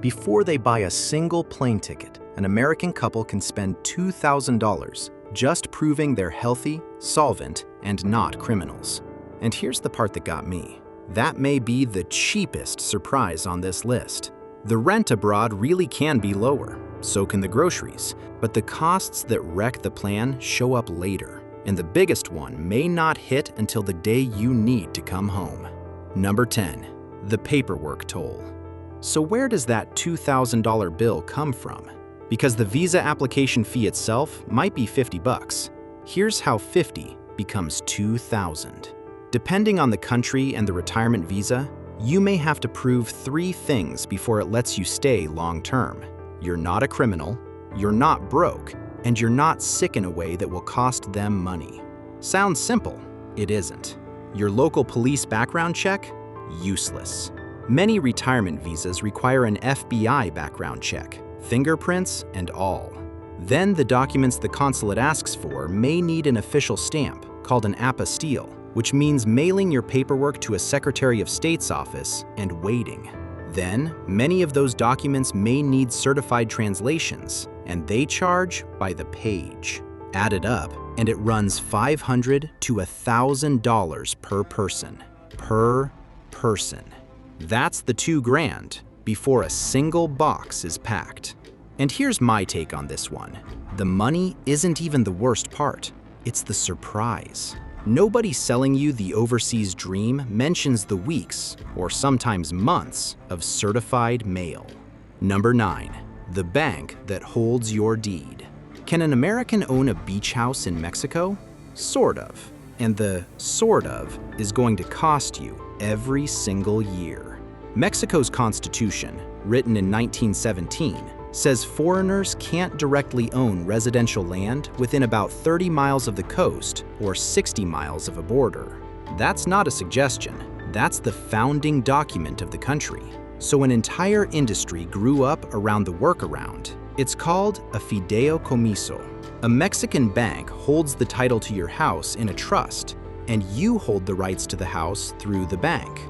Before they buy a single plane ticket, an American couple can spend $2,000 just proving they're healthy, solvent, and not criminals. And here's the part that got me. That may be the cheapest surprise on this list. The rent abroad really can be lower, so can the groceries, but the costs that wreck the plan show up later, and the biggest one may not hit until the day you need to come home. Number 10, the paperwork toll. So where does that $2,000 bill come from? Because the visa application fee itself might be $50. Here's how 50 becomes 2,000. Depending on the country and the retirement visa, you may have to prove 3 things before it lets you stay long-term. You're not a criminal, you're not broke, and you're not sick in a way that will cost them money. Sounds simple. It isn't. Your local police background check? Useless. Many retirement visas require an FBI background check, fingerprints and all. Then the documents the consulate asks for may need an official stamp called an apostille, which means mailing your paperwork to a Secretary of State's office and waiting. Then, many of those documents may need certified translations, and they charge by the page. Add it up, and it runs $500 to $1,000 per person. Per person. That's the $2,000 before a single box is packed. And here's my take on this one. The money isn't even the worst part. It's the surprise. Nobody selling you the overseas dream mentions the weeks, or sometimes months, of certified mail. Number 9, the bank that holds your deed. Can an American own a beach house in Mexico? Sort of. And the sort of is going to cost you every single year. Mexico's constitution, written in 1917, says foreigners can't directly own residential land within about 30 miles of the coast or 60 miles of a border. That's not a suggestion. That's the founding document of the country. So an entire industry grew up around the workaround. It's called a fideicomiso. A Mexican bank holds the title to your house in a trust, and you hold the rights to the house through the bank.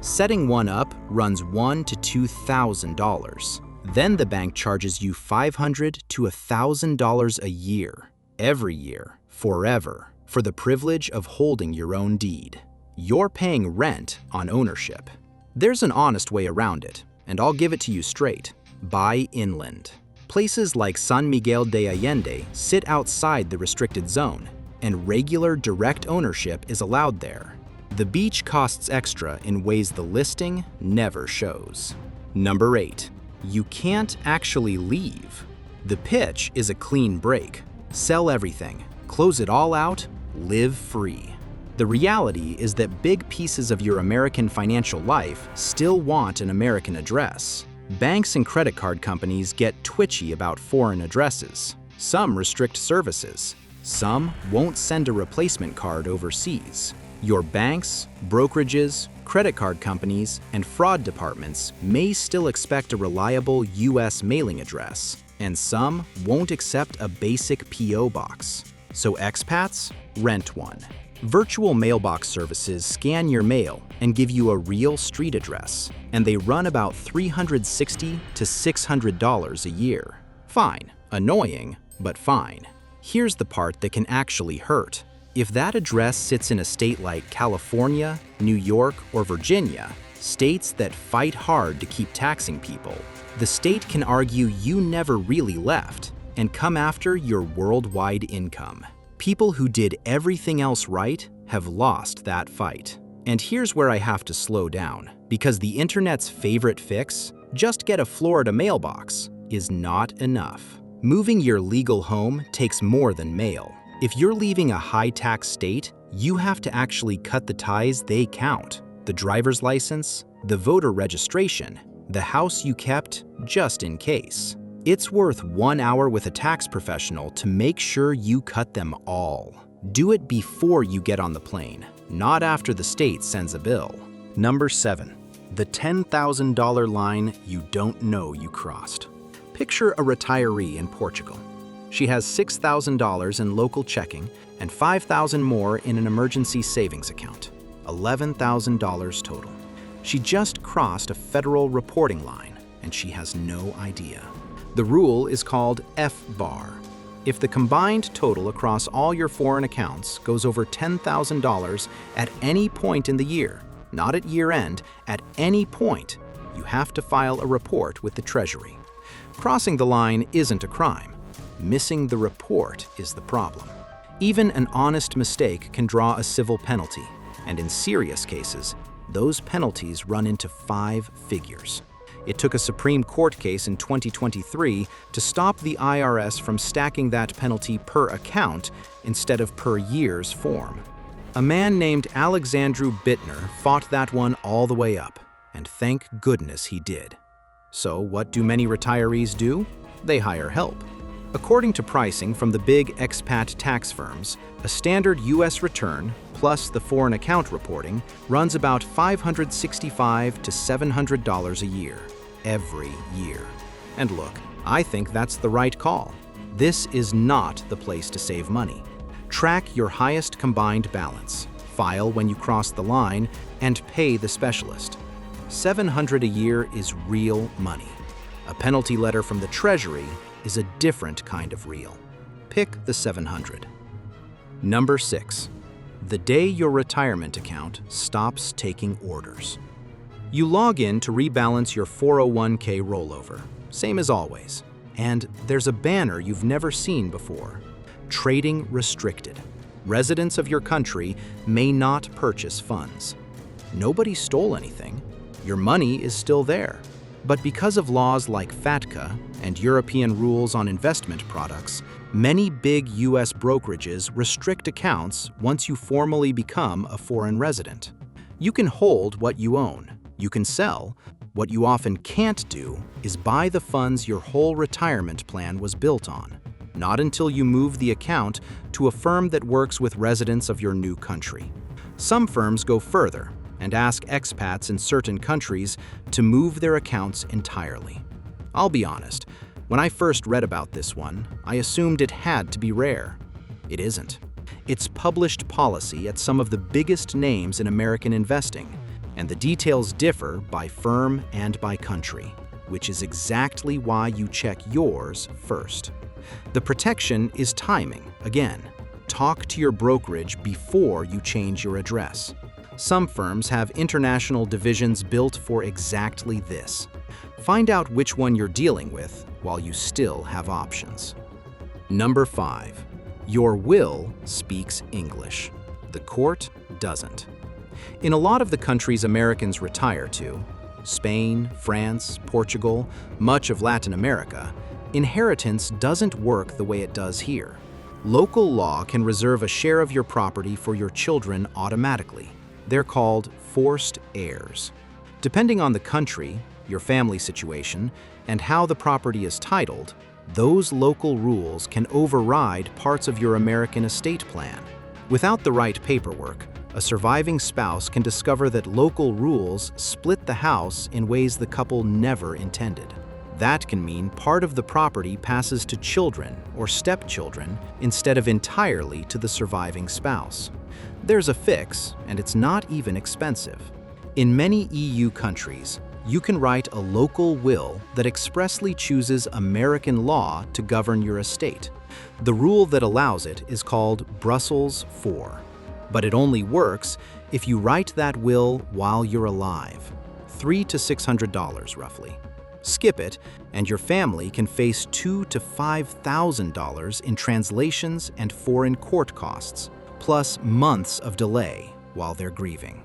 Setting one up runs $1,000 to $2,000. Then the bank charges you $500 to $1,000 a year, every year, forever, for the privilege of holding your own deed. You're paying rent on ownership. There's an honest way around it, and I'll give it to you straight. Buy inland. Places like San Miguel de Allende sit outside the restricted zone, and regular direct ownership is allowed there. The beach costs extra in ways the listing never shows. Number 8. You can't actually leave. The pitch is a clean break. Sell everything, close it all out, live free. The reality is that big pieces of your American financial life still want an American address. Banks and credit card companies get twitchy about foreign addresses. Some restrict services. Some won't send a replacement card overseas. Your banks, brokerages, credit card companies, and fraud departments may still expect a reliable U.S. mailing address, and some won't accept a basic P.O. box. So expats, rent one. Virtual mailbox services scan your mail and give you a real street address, and they run about $360 to $600 a year. Fine. Annoying, but fine. Here's the part that can actually hurt. If that address sits in a state like California, New York, or Virginia, states that fight hard to keep taxing people, the state can argue you never really left and come after your worldwide income. People who did everything else right have lost that fight. And here's where I have to slow down, because the internet's favorite fix, just get a Florida mailbox, is not enough. Moving your legal home takes more than mail. If you're leaving a high-tax state, you have to actually cut the ties they count. The driver's license, the voter registration, the house you kept just in case. It's worth 1 hour with a tax professional to make sure you cut them all. Do it before you get on the plane, not after the state sends a bill. Number 7. The $10,000 line you don't know you crossed. Picture a retiree in Portugal. She has $6,000 in local checking and $5,000 more in an emergency savings account. $11,000 total. She just crossed a federal reporting line, and she has no idea. The rule is called F-bar. If the combined total across all your foreign accounts goes over $10,000 at any point in the year, not at year end, at any point, you have to file a report with the Treasury. Crossing the line isn't a crime. Missing the report is the problem. Even an honest mistake can draw a civil penalty, and in serious cases, those penalties run into 5 figures. It took a Supreme Court case in 2023 to stop the IRS from stacking that penalty per account instead of per year's form. A man named Alexandru Bittner fought that one all the way up, and thank goodness he did. So what do many retirees do? They hire help. According to pricing from the big expat tax firms, a standard U.S. return plus the foreign account reporting runs about $565 to $700 a year, every year. And look, I think that's the right call. This is not the place to save money. Track your highest combined balance, file when you cross the line, and pay the specialist. $700 a year is real money. A penalty letter from the Treasury is a different kind of real. Pick the $700. Number 6. The day your retirement account stops taking orders. You log in to rebalance your 401k rollover, same as always. And there's a banner you've never seen before. Trading restricted. Residents of your country may not purchase funds. Nobody stole anything. Your money is still there. But because of laws like FATCA and European rules on investment products, many big U.S. brokerages restrict accounts once you formally become a foreign resident. You can hold what you own. You can sell. What you often can't do is buy the funds your whole retirement plan was built on. Not until you move the account to a firm that works with residents of your new country. Some firms go further and ask expats in certain countries to move their accounts entirely. I'll be honest, when I first read about this one, I assumed it had to be rare. It isn't. It's published policy at some of the biggest names in American investing, and the details differ by firm and by country, which is exactly why you check yours first. The protection is timing. Again, talk to your brokerage before you change your address. Some firms have international divisions built for exactly this. Find out which one you're dealing with while you still have options. Number 5. Your will speaks English. The court doesn't. In a lot of the countries Americans retire to, Spain, France, Portugal, much of Latin America, inheritance doesn't work the way it does here. Local law can reserve a share of your property for your children automatically. They're called forced heirs. Depending on the country, your family situation, and how the property is titled, those local rules can override parts of your American estate plan. Without the right paperwork, a surviving spouse can discover that local rules split the house in ways the couple never intended. That can mean part of the property passes to children or stepchildren instead of entirely to the surviving spouse. There's a fix, and it's not even expensive. In many EU countries, you can write a local will that expressly chooses American law to govern your estate. The rule that allows it is called Brussels IV, but it only works if you write that will while you're alive, $300 to $600 roughly. Skip it, and your family can face $2,000 to $5,000 in translations and foreign court costs, plus months of delay while they're grieving.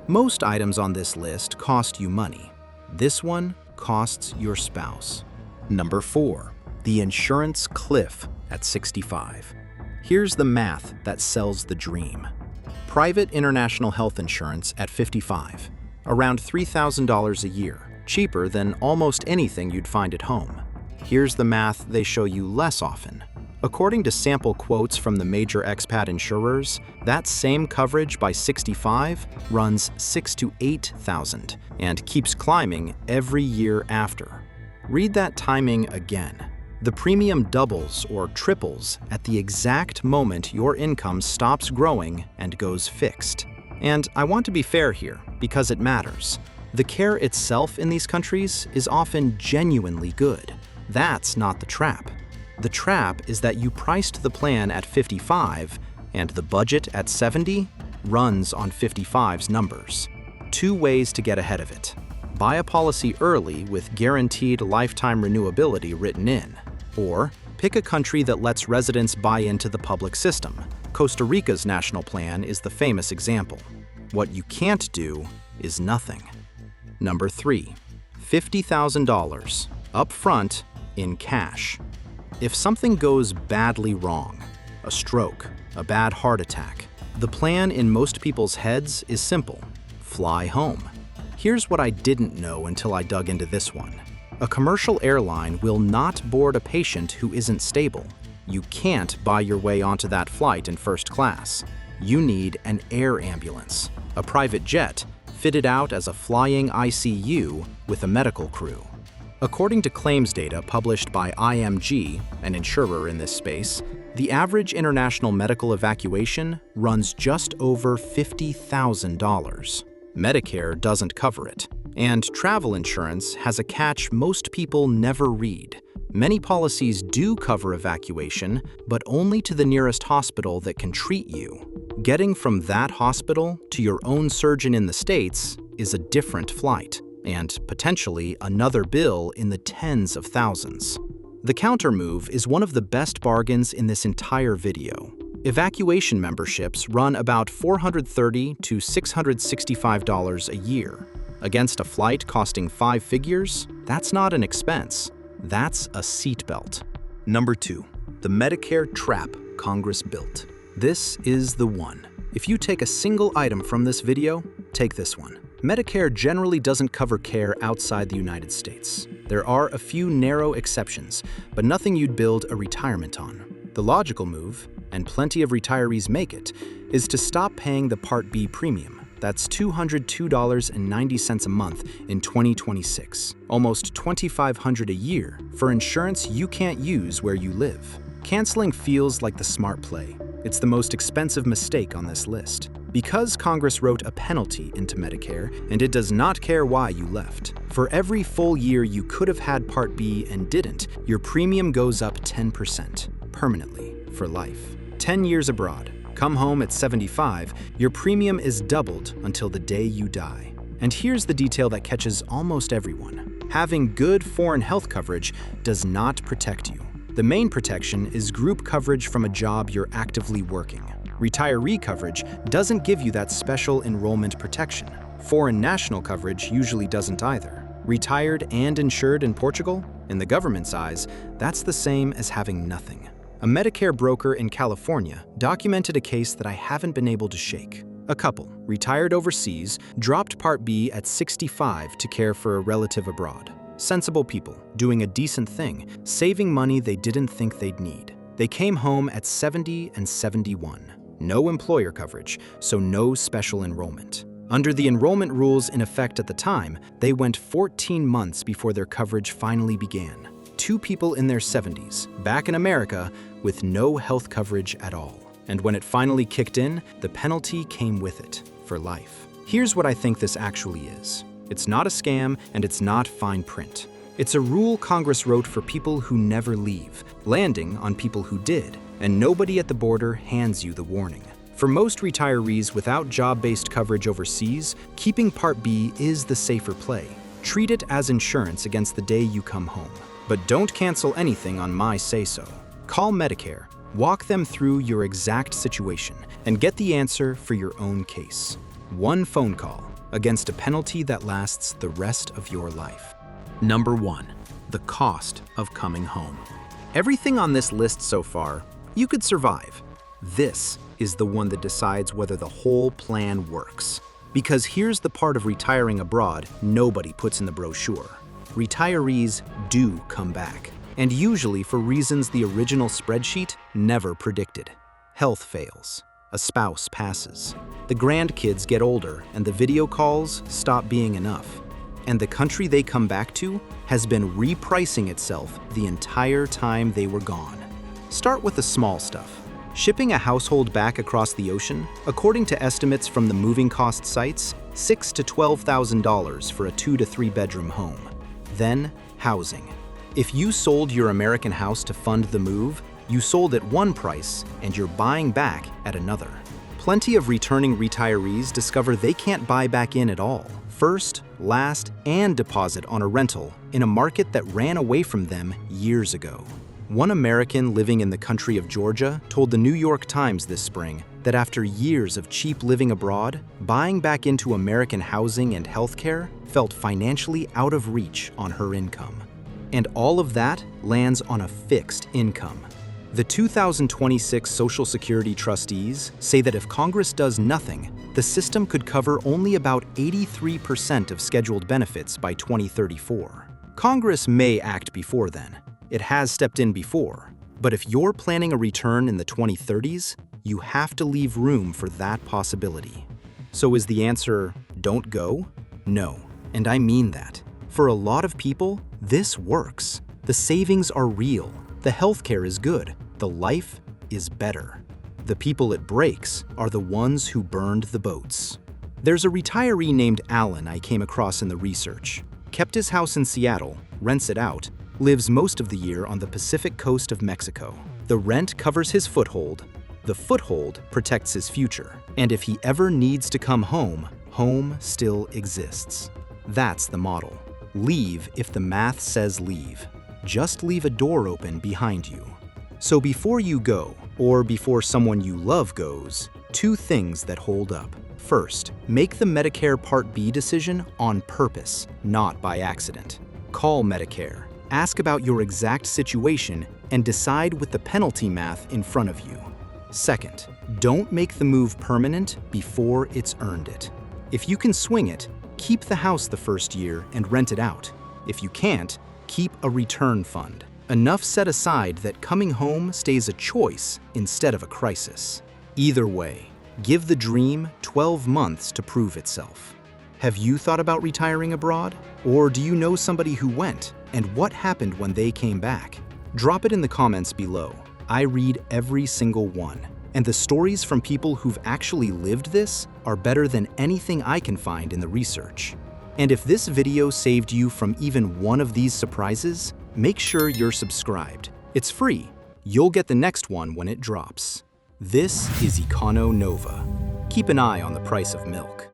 Most items on this list cost you money. This one costs your spouse. Number 4. The insurance cliff at 65. Here's the math that sells the dream. Private international health insurance at 55, around $3,000 a year, cheaper than almost anything you'd find at home. Here's the math they show you less often. According to sample quotes from the major expat insurers, that same coverage by 65 runs $6,000 to $8,000 and keeps climbing every year after. Read that timing again. The premium doubles or triples at the exact moment your income stops growing and goes fixed. And I want to be fair here because it matters. The care itself in these countries is often genuinely good. That's not the trap. The trap is that you priced the plan at 55 and the budget at 70 runs on 55's numbers. Two ways to get ahead of it. Buy a policy early with guaranteed lifetime renewability written in, or pick a country that lets residents buy into the public system. Costa Rica's national plan is the famous example. What you can't do is nothing. Number 3, $50,000 upfront in cash. If something goes badly wrong, a stroke, a bad heart attack, the plan in most people's heads is simple: fly home. Here's what I didn't know until I dug into this one. A commercial airline will not board a patient who isn't stable. You can't buy your way onto that flight in first class. You need an air ambulance, a private jet fitted out as a flying ICU with a medical crew. According to claims data published by IMG, an insurer in this space, the average international medical evacuation runs just over $50,000. Medicare doesn't cover it, and travel insurance has a catch most people never read. Many policies do cover evacuation, but only to the nearest hospital that can treat you. Getting from that hospital to your own surgeon in the States is a different flight, and potentially another bill in the tens of thousands. The countermove is one of the best bargains in this entire video. Evacuation memberships run about $430 to $665 a year. Against a flight costing 5 figures, that's not an expense. That's a seatbelt. Number 2, the Medicare trap Congress built. This is the one. If you take a single item from this video, take this one. Medicare generally doesn't cover care outside the United States. There are a few narrow exceptions, but nothing you'd build a retirement on. The logical move, and plenty of retirees make it, is to stop paying the Part B premium. That's $202.90 a month in 2026, almost $2,500 a year for insurance you can't use where you live. Canceling feels like the smart play. It's the most expensive mistake on this list. Because Congress wrote a penalty into Medicare, and it does not care why you left. For every full year you could have had Part B and didn't, your premium goes up 10%, permanently, for life. 10 years abroad, come home at 75, your premium is doubled until the day you die. And here's the detail that catches almost everyone. Having good foreign health coverage does not protect you. The main protection is group coverage from a job you're actively working. Retiree coverage doesn't give you that special enrollment protection. Foreign national coverage usually doesn't either. Retired and insured in Portugal? In the government's eyes, that's the same as having nothing. A Medicare broker in California documented a case that I haven't been able to shake. A couple, retired overseas, dropped Part B at 65 to care for a relative abroad. Sensible people, doing a decent thing, saving money they didn't think they'd need. They came home at 70 and 71. No employer coverage, so no special enrollment. Under the enrollment rules in effect at the time, they went 14 months before their coverage finally began. 2 people in their 70s, back in America, with no health coverage at all. And when it finally kicked in, the penalty came with it, for life. Here's what I think this actually is. It's not a scam, and it's not fine print. It's a rule Congress wrote for people who never leave, landing on people who did, and nobody at the border hands you the warning. For most retirees without job-based coverage overseas, keeping Part B is the safer play. Treat it as insurance against the day you come home. But don't cancel anything on my say-so. Call Medicare, walk them through your exact situation, and get the answer for your own case. One phone call against a penalty that lasts the rest of your life. Number 1, the cost of coming home. Everything on this list so far, you could survive. This is the one that decides whether the whole plan works. Because here's the part of retiring abroad nobody puts in the brochure. Retirees do come back, and usually for reasons the original spreadsheet never predicted. Health fails. A spouse passes. The grandkids get older, and the video calls stop being enough. And the country they come back to has been repricing itself the entire time they were gone. Start with the small stuff. Shipping a household back across the ocean, according to estimates from the moving cost sites, $6,000 to $12,000 for a 2 to 3 bedroom home. Then, housing. If you sold your American house to fund the move, you sold at one price and you're buying back at another. Plenty of returning retirees discover they can't buy back in at all. First, last, and deposit on a rental in a market that ran away from them years ago. One American living in the country of Georgia told the New York Times this spring that after years of cheap living abroad, buying back into American housing and healthcare felt financially out of reach on her income. And all of that lands on a fixed income. The 2026 Social Security trustees say that if Congress does nothing, the system could cover only about 83% of scheduled benefits by 2034. Congress may act before then. It has stepped in before. But if you're planning a return in the 2030s, you have to leave room for that possibility. So is the answer, don't go? No, and I mean that. For a lot of people, this works. The savings are real. The healthcare is good. The life is better. The people it breaks are the ones who burned the boats. There's a retiree named Alan I came across in the research. Kept his house in Seattle, rents it out, lives most of the year on the Pacific coast of Mexico. The rent covers his foothold. The foothold protects his future. And if he ever needs to come home, home still exists. That's the model. Leave if the math says leave. Just leave a door open behind you. So before you go, or before someone you love goes, 2 things that hold up. First, make the Medicare Part B decision on purpose, not by accident. Call Medicare, ask about your exact situation, and decide with the penalty math in front of you. Second, don't make the move permanent before it's earned it. If you can swing it, keep the house the first year and rent it out. If you can't, keep a return fund. Enough set aside that coming home stays a choice instead of a crisis. Either way, give the dream 12 months to prove itself. Have you thought about retiring abroad? Or do you know somebody who went? And what happened when they came back? Drop it in the comments below. I read every single one. And the stories from people who've actually lived this are better than anything I can find in the research. And if this video saved you from even one of these surprises, make sure you're subscribed. It's free. You'll get the next one when it drops. This is Econo Nova. Keep an eye on the price of milk.